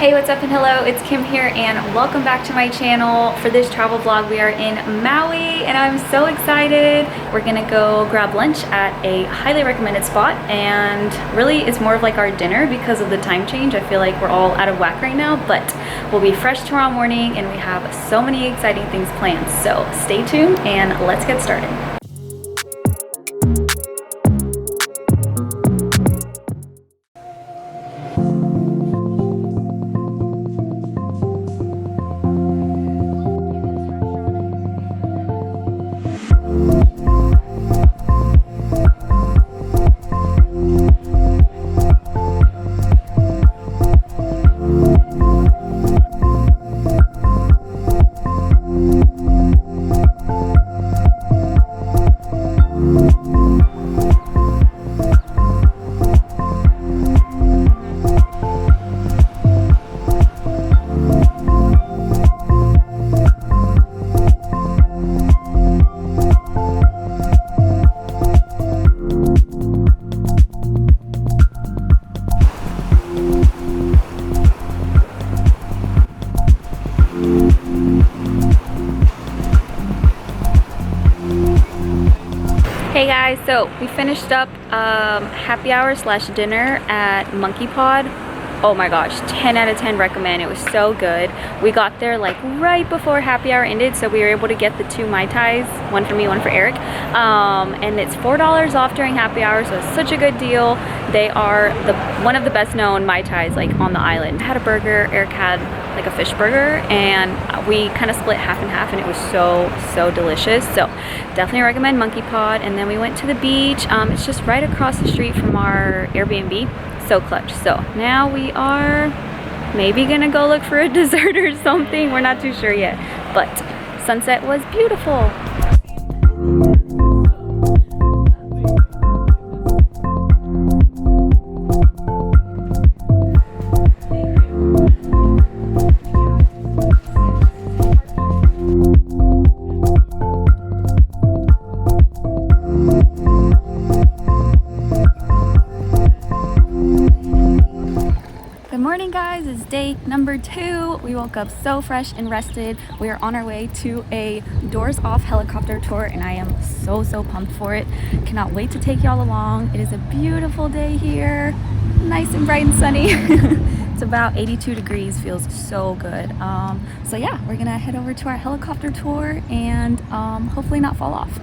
Hey, what's up and hello, it's Kim here and welcome back to my channel. For this travel vlog, we are in Maui and I'm so excited. We're gonna go grab lunch at a highly recommended spot, and really it's more of like our dinner because of the time change. I feel like we're all out of whack right now, but we'll be fresh tomorrow morning and we have so many exciting things planned. So stay tuned and let's get started. Hey guys, so we finished up happy hour slash dinner at Monkeypod. Oh my gosh, 10 out of 10 recommend. It was so good. We got there like right before happy hour ended, so we were able to get the 2 Mai Tais, one for me, one for Eric. And it's $4 off during happy hour, so it's such a good deal. They are one of the best known Mai Tais like on the island. I had a burger, Eric had like a fish burger, and we kind of split half and half, and it was so delicious. So definitely recommend Monkeypod. And then we went to the beach. It's just right across the street from our Airbnb. So clutch. So now we are maybe gonna go look for a dessert or something. We're not too sure yet, but sunset was beautiful. Guys, it's day number 2. We woke up so fresh and rested. We are on our way to a doors off helicopter tour and I am so pumped for it. Cannot wait to take y'all along. It is a beautiful day here, nice and bright and sunny. It's about 82 degrees, feels so good. So yeah, we're gonna head over to our helicopter tour and hopefully not fall off.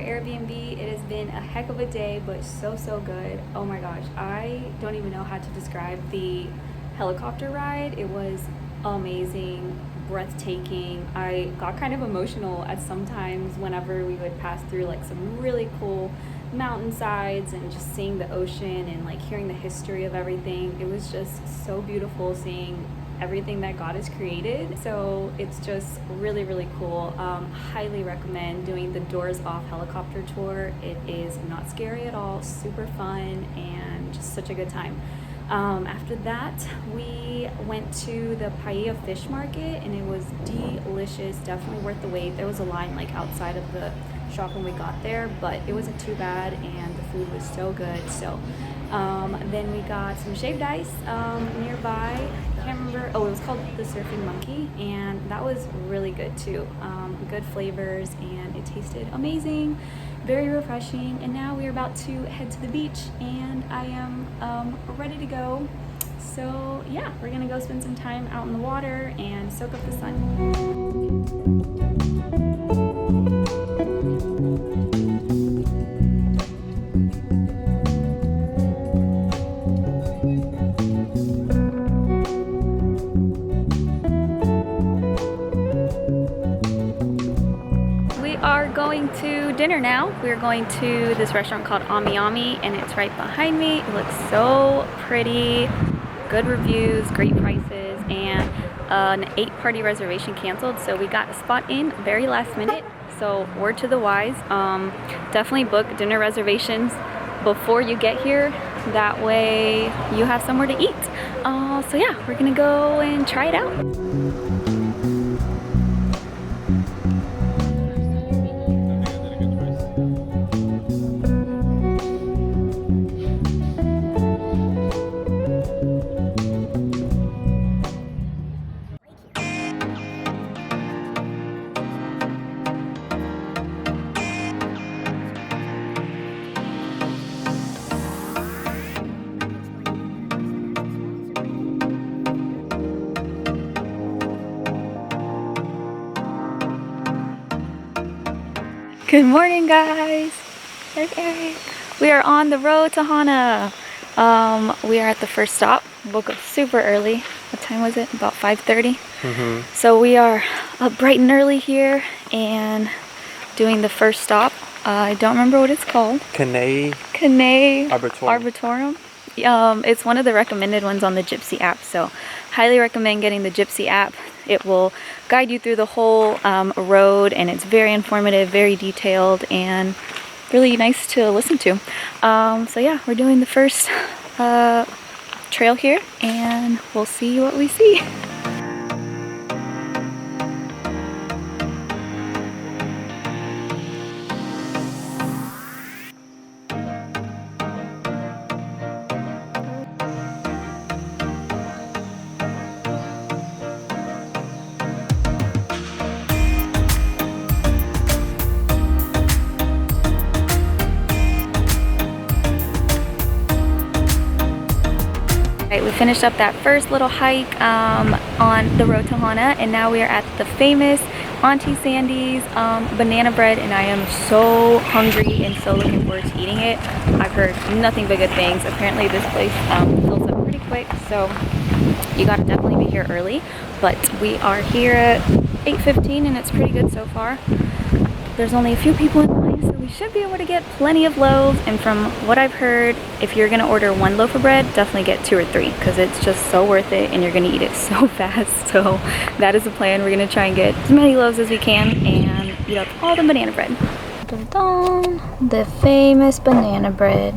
Airbnb. It has been a heck of a day, but so good. Oh my gosh, I don't even know how to describe the helicopter ride. It was amazing, breathtaking. I got kind of emotional at some times whenever we would pass through like some really cool mountainsides and just seeing the ocean and like hearing the history of everything. It was just so beautiful seeing everything that God has created. So it's just really cool. Highly recommend doing the doors off helicopter tour. It is not scary at all, super fun, and just such a good time. After that, we went to the Paia Fish Market and it was delicious, definitely worth the wait. There was a line like outside of the shop when we got there, but it wasn't too bad and the food was so good. So then we got some shaved ice nearby. I can't remember. Oh, it was called the Surfing Monkey, and that was really good too. Good flavors, and it tasted amazing, very refreshing. And now we're about to head to the beach, and I am ready to go. So yeah, we're gonna go spend some time out in the water and soak up the sun. Going to dinner now. We're going to this restaurant called Amiami, and it's right behind me. It looks so pretty, good reviews, great prices, and an 8-party reservation canceled, so we got a spot in very last minute. So word to the wise, definitely book dinner reservations before you get here, that way you have somewhere to eat. So yeah, we're gonna go and try it out. Good morning, guys. Okay, we are on the road to Hana. We are at the first stop. Woke up super early. What time was it? About 5:30. So we are up bright and early here and doing the first stop. I don't remember what it's called. Kihei Arboretum. It's one of the recommended ones on the Gypsy app, so highly recommend getting the Gypsy app. It will guide you through the whole road, and it's very informative, very detailed, and really nice to listen to. So yeah, we're doing the first trail here, and we'll see what we see. We finished up that first little hike on the road to Hana, and now we are at the famous Aunty Sandy's banana bread, and I am so hungry and so looking forward to eating it. I've heard nothing but good things. Apparently this place fills up pretty quick, so you gotta definitely be here early. But we are here at 8:15 and it's pretty good so far. There's only a few people in line, so we should be able to get plenty of loaves. And from what I've heard, if you're gonna order 1 loaf of bread, definitely get 2 or 3, because it's just so worth it and you're gonna eat it so fast. So that is the plan. We're gonna try and get as many loaves as we can and eat up all the banana bread. The famous banana bread.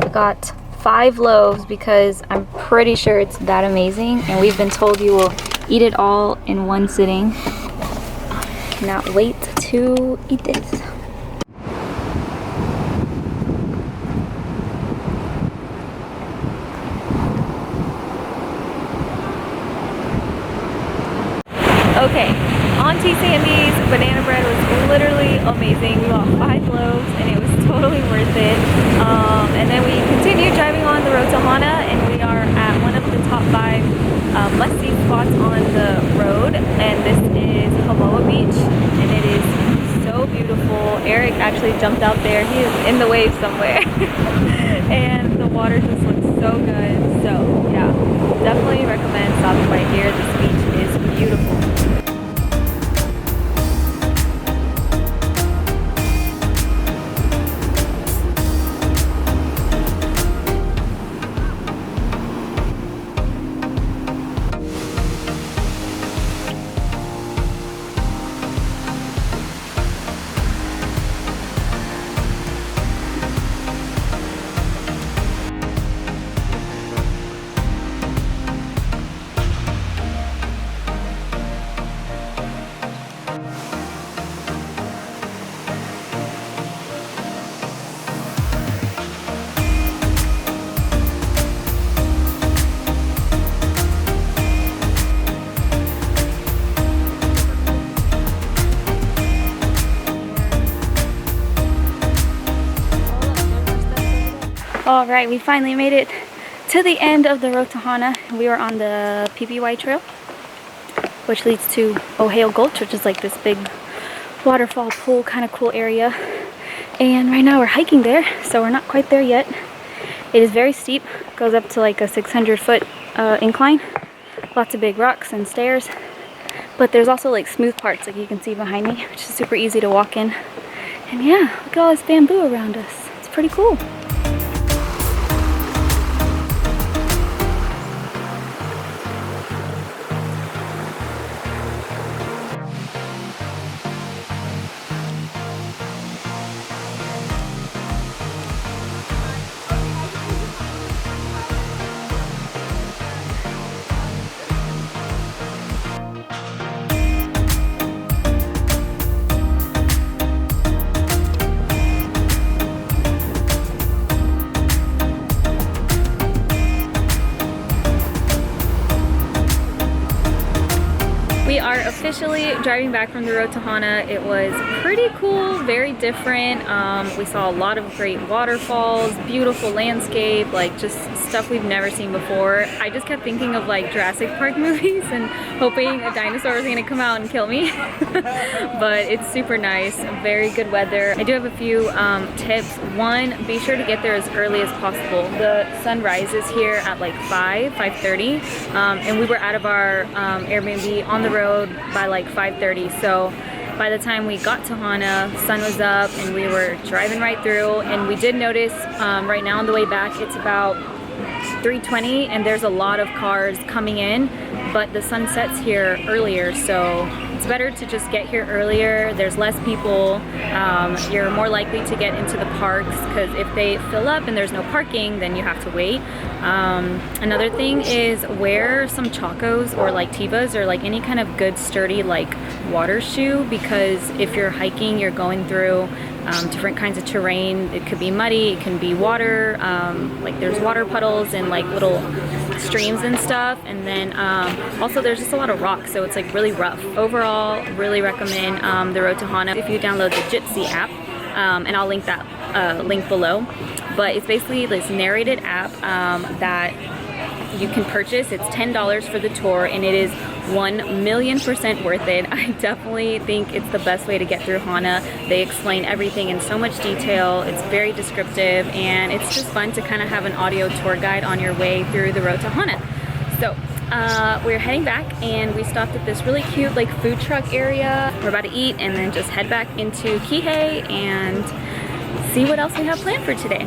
We got 5 loaves because I'm pretty sure it's that amazing, and we've been told you will eat it all in one sitting. Cannot wait to eat this. Okay, Aunty Sandy's banana bread was literally amazing. We bought 5 loaves and it was totally worth it. And then we continued driving on the road to Hana, and we are at one of the top 5 must-see spots on the road, and this is Huelo Beach, and it is so so beautiful. Eric actually jumped out there. He is in the waves somewhere. And the water just looks so good. So yeah, definitely recommend stopping by here. This beach is beautiful. All right, we finally made it to the end of the road to Hana. We were on the PPY trail, which leads to Huelo Gulch, which is like this big waterfall pool kind of cool area. And right now we're hiking there, so we're not quite there yet. It is very steep, goes up to like a 600-foot incline. Lots of big rocks and stairs. But there's also like smooth parts, like you can see behind me, which is super easy to walk in. And yeah, look at all this bamboo around us. It's pretty cool. We are officially driving back from the road to Hana. It was pretty cool, very different. We saw a lot of great waterfalls, beautiful landscape, like just stuff we've never seen before. I just kept thinking of like Jurassic Park movies and hoping a dinosaur was gonna come out and kill me. But it's super nice, very good weather. I do have a few tips. One, be sure to get there as early as possible. The sun rises here at like 5:30, and we were out of our Airbnb on the road by like 5:30. So by the time we got to Hana, sun was up and we were driving right through. And we did notice right now on the way back, it's about 3:20 and there's a lot of cars coming in, but the sun sets here earlier, so it's better to just get here earlier. There's less people. You're more likely to get into the parks, because if they fill up and there's no parking, then you have to wait. Another thing is wear some chacos or like tivas or like any kind of good sturdy like water shoe, because if you're hiking, you're going through different kinds of terrain. It could be muddy, it can be water, like there's water puddles and like little streams and stuff, and then also there's just a lot of rocks, so it's like really rough. Overall, really recommend the road to Hana if you download the Gypsy app, and I'll link that link below. But it's basically this narrated app that you can purchase. It's $10 for the tour, and it is 1,000,000% worth it. I definitely think it's the best way to get through Hana. They explain everything in so much detail. It's very descriptive, and it's just fun to kind of have an audio tour guide on your way through the road to Hana. So we're heading back, and we stopped at this really cute like food truck area. We're about to eat and then just head back into Kihei and see what else we have planned for today.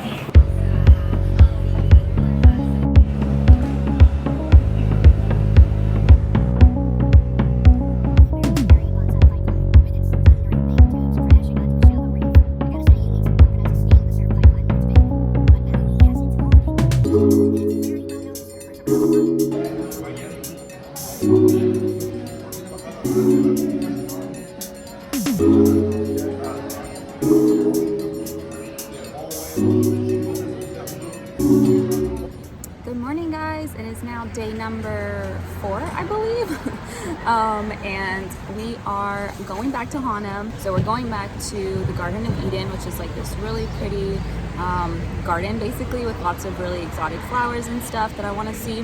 Good morning, guys. It is now day number 4, I believe. And we are going back to Hana. So we're going back to the Garden of Eden, which is like this really pretty garden basically with lots of really exotic flowers and stuff that I want to see.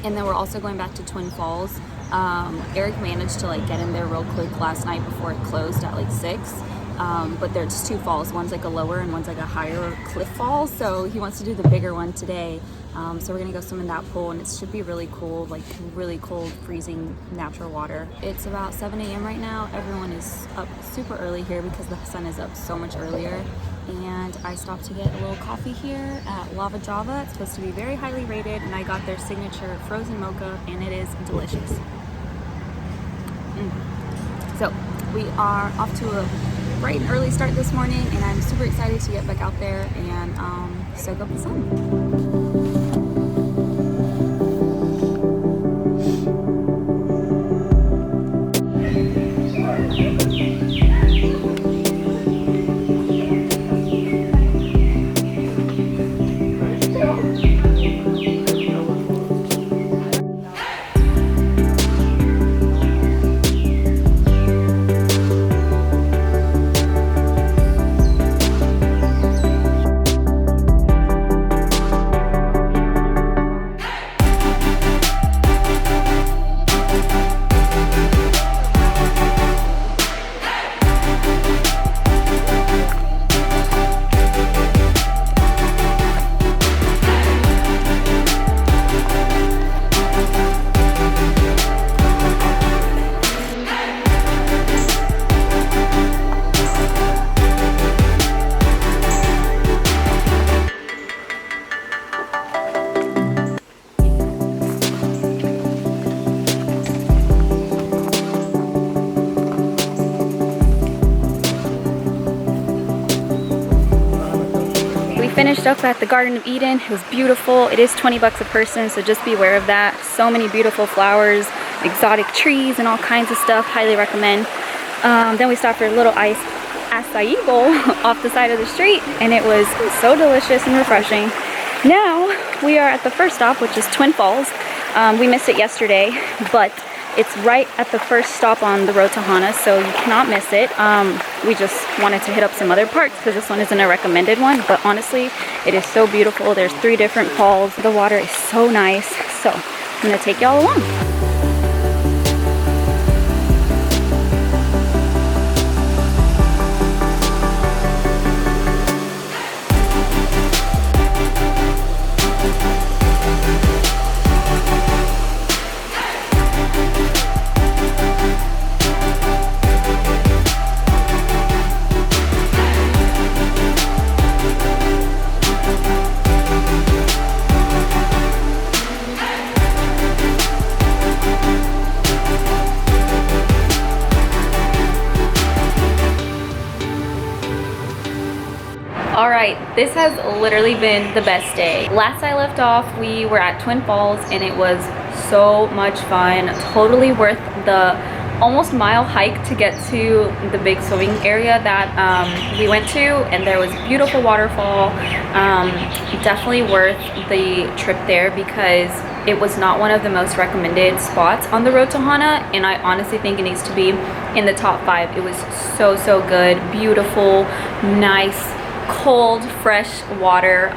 And then we're also going back to Twin Falls, Eric managed to like get in there real quick last night before it closed at like 6. But there's 2 falls. One's like a lower and one's like a higher cliff fall. So he wants to do the bigger one today. So we're gonna go swim in that pool, and it should be really cool, like really cold, freezing natural water. It's about 7 a.m. right now. Everyone is up super early here because the sun is up so much earlier. And I stopped to get a little coffee here at Lava Java. It's supposed to be very highly rated, and I got their signature frozen mocha, and it is delicious. So we are off to a bright and early start this morning, and I'm super excited to get back out there and soak up the sun. Finished up at the Garden of Eden. It was beautiful. It is 20 bucks a person, so just be aware of that. So many beautiful flowers, exotic trees, and all kinds of stuff. Highly recommend. Then we stopped for a little acai bowl off the side of the street, and it was so delicious and refreshing. Now we are at the first stop, which is Twin Falls. We missed it yesterday, but it's right at the first stop on the road to Hana, so you cannot miss it. We just wanted to hit up some other parts because this one isn't a recommended one, but honestly, it is so beautiful. There's 3 different falls. The water is so nice, so I'm gonna take y'all along. Alright, this has literally been the best day. Last I left off, we were at Twin Falls, and it was so much fun. Totally worth the almost mile hike to get to the big swimming area that we went to, and there was beautiful waterfall. Definitely worth the trip there because it was not one of the most recommended spots on the road to Hana, and I honestly think it needs to be in the top 5. It was so good, beautiful, nice, cold, fresh water.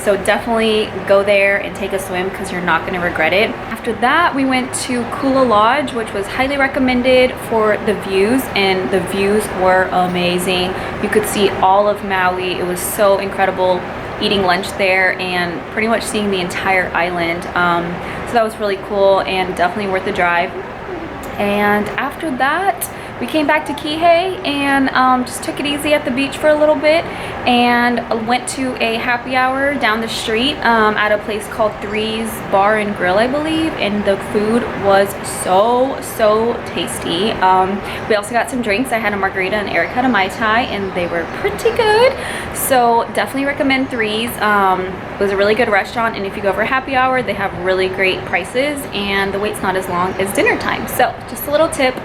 So definitely go there and take a swim because you're not going to regret it. After that, we went to Kula Lodge, which was highly recommended for the views, and the views were amazing. You could see all of Maui. It was so incredible eating lunch there and pretty much seeing the entire island. So that was really cool and definitely worth the drive. And after that, we came back to Kihei and just took it easy at the beach for a little bit, and went to a happy hour down the street at a place called Three's Bar and Grill, I believe, and the food was so tasty. We also got some drinks. I had a margarita and Eric had a Mai Tai, and they were pretty good. So definitely recommend Three's. It was a really good restaurant, and if you go for a happy hour, they have really great prices, and the wait's not as long as dinner time. So just a little tip.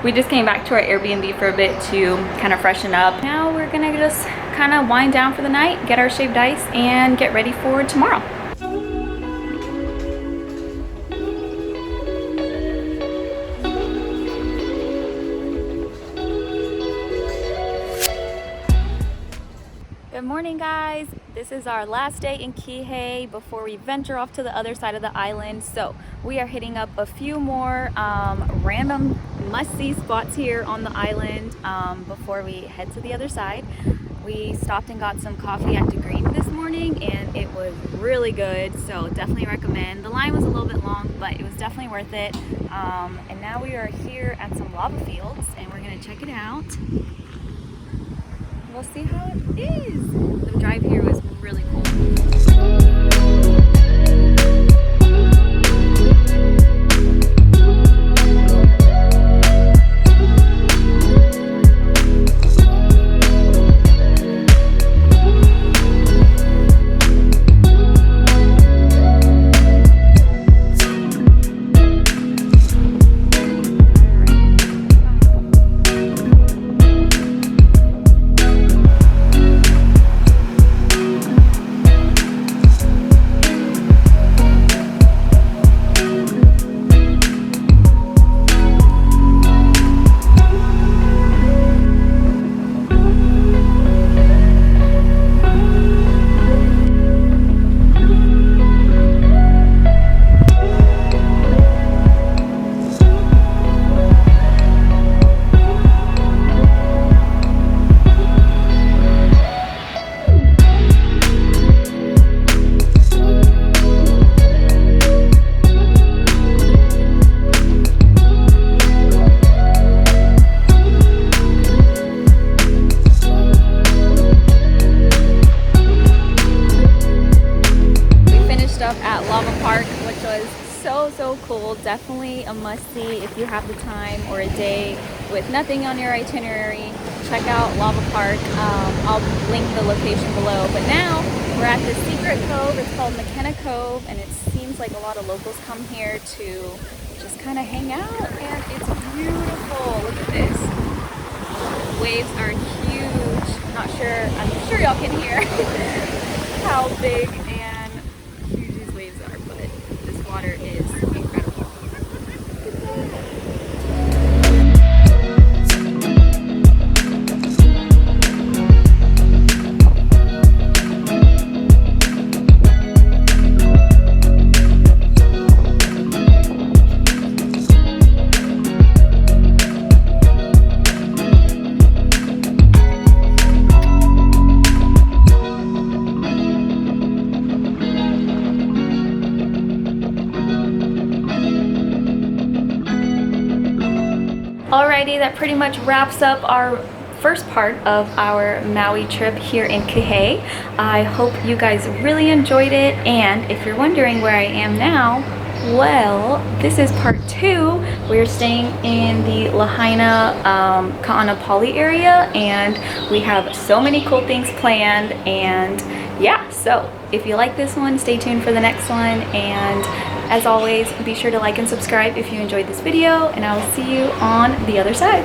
We just came back to our Airbnb for a bit to kind of freshen up. Now we're gonna just kind of wind down for the night, get our shaved ice, and get ready for tomorrow. Good morning, guys. This is our last day in Kihei before we venture off to the other side of the island. So we are hitting up a few more random must-see spots here on the island before we head to the other side. We stopped and got some coffee at Green this morning and it was really good, so definitely recommend. The line was a little bit long, but it was definitely worth it. And now we are here at some lava fields and we're gonna check it out. We'll see how it is. The drive here was really cool. So cool. Definitely a must-see if you have the time or a day with nothing on your itinerary. Check out Lava Park. I'll link the location below. But now we're at this secret cove. It's called McKenna Cove, and it seems like a lot of locals come here to just kind of hang out, and it's beautiful. Look at this. Waves are huge. I'm sure y'all can hear how big and huge these waves are, but this water is incredible. Alrighty, that pretty much wraps up our first part of our Maui trip here in Kihei. I hope you guys really enjoyed it, and if you're wondering where I am now, well, this is part 2. We're staying in the Lahaina Ka'anapali area, and we have so many cool things planned. And yeah, so if you like this one, stay tuned for the next one, and as always, be sure to like and subscribe if you enjoyed this video, and I will see you on the other side.